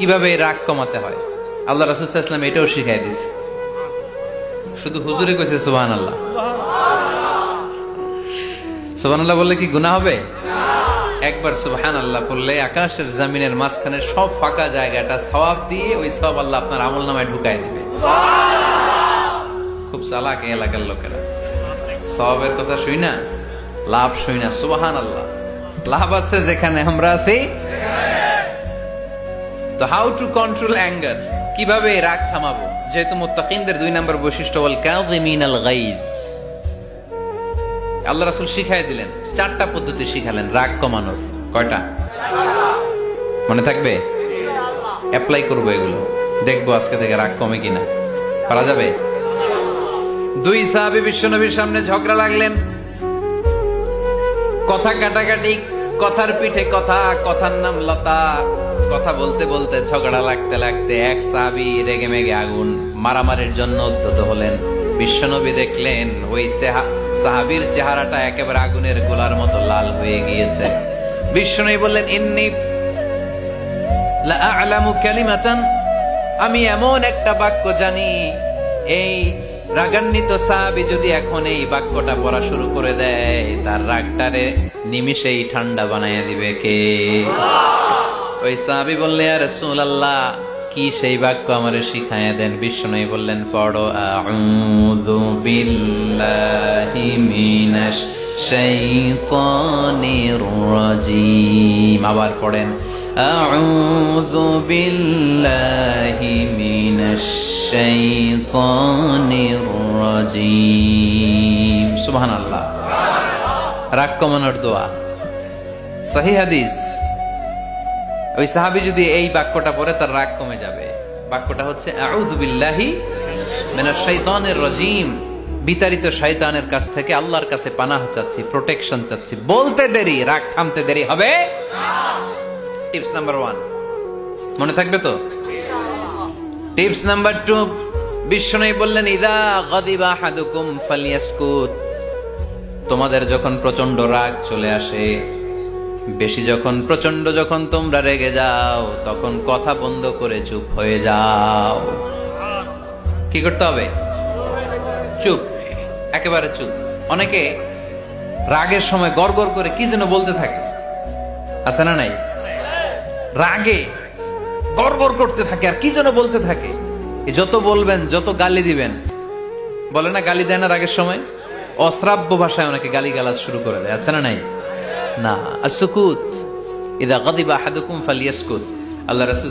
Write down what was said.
কিভাবে রাগ কমাতে হয় আল্লাহ রাসূল সাল্লাল্লাহু আলাইহি ওয়াসাল্লাম এটাও শিখাই দিয়েছে। শুধু হুজুরে কইছে সুবহানাল্লাহ। সুবহানাল্লাহ বললে কি গুনাহ হবে? একবার সুবহানাল্লাহ বললে আকাশের জমিনের মাঝখানে সব ফাঁকা জায়গাটা সওয়াব দিয়ে ওই সওয়াব আল্লাহ আপনার আমলনামায় ঢুকায় দিবে। খুব চালাক এই এলাকার লোকেরা, সওয়াবের কথা শুই না, লাভ শুই না। সুবহানাল্লাহ, লাভ আছে যেখানে আমরা আছি। তো হাউ টু কন্ট্রোল অ্যাঙ্গার, কিভাবে রাগ থামাবো? যেহেতু মুত্তাকিনদের 2 নম্বর বৈশিষ্ট্য ওয়াল কাযিমিনাল গায়জ, আল্লাহ রাসূল শিখাই দিলেন 4টা পদ্ধতি শিখালেন রাগ কমানোর। কয়টা মনে থাকবে? অ্যাপ্লাই করবো এগুলো, দেখবো আজকে থেকে রাগ কমে কিনা। পারা যাবে? 2 সাহাবী বিশ্বনবীর সামনে ঝগড়া লাগলেন, কথা কাটাকাটি, কথার পিঠে কথা, কথার নাম লতা। কথা বলতে বলতে ঝগড়া লাগতে লাগতে এক সাহাবী রেগে মেগে আগুন, মারামারির জন্য উদ্যত হলেন। বিশ্বনবী দেখলেন ওই সাহাবীর চেহারাটা একেবারে আগুনের গোলার মতো লাল হয়ে গিয়েছে। বিশ্বনবী বললেন, ইন্নী লা আ'লামু কালিমাতান, আমি এমন একটা বাক্য জানি, এই রাগান্বিত সাহাবী যদি এখন এই বাক্যটা পড়া শুরু করে দেয়, তার রাগটারে নিমিষেই ঠান্ডা বানায় দিবে কে? ওই সাহাবী বললেন, ইয়া রাসূলুল্লাহ, কি সেই বাক্য আমারে শিখায়া দেন। বিশ্বনবী বললেন, পড়ো আউযু বিল্লাহি মিনাশ শাইতানির রাজীম। আবার পড়েন আউযু বিল্লাহি মিনাশ শাইতানির রাজীম। সুবহানাল্লাহ। রাগ কমানোর দোয়া, সহিহ হাদিস। ওই সাহাবী যদি এই বাক্যটা পড়ে তার রাগ কমে যাবে। বাক্যটা হচ্ছে আউযু বিল্লাহি মিনাশ শাইতানির রাজীম, বিতাড়িত শয়তানের কাছ থেকে আল্লাহর কাছে পানাহ চাচ্ছি, প্রোটেকশন চাচ্ছি। বলতে দেরি, রাগ থামতে দেরি হবে না। টিপস নাম্বার 1 মনে থাকবে তো? টিপস নাম্বার 2, বিশ্বনবী বললেন, ইযা গাদিবা আহাদুকুম ফালইয়াসকুত, তোমাদের যখন প্রচন্ড রাগ চলে আসে, বেশি যখন, প্রচন্ড যখন তোমরা রেগে যাও, তখন কথা বন্ধ করে চুপ হয়ে যাও। কি করতে হবে? চুপ, একেবারে চুপ। অনেকে রাগের সময় গড়গড় করে কি যেন বলতে থাকে, আছে না নাই? রাগে গড়গড় করতে থাকে আর কি যেন বলতে থাকে। যত বলবেন, যত গালি দিবেন, বলে না গালি দেয় না রাগের সময়, অশ্রাব্য ভাষায় অনেকে গালি গালাজ শুরু করে দেয়, আছে না নাই? না, আসকুত, ইযা গাদিবা আহাদুকুম ফালইয়াসকুত। আল্লাহ রাসূল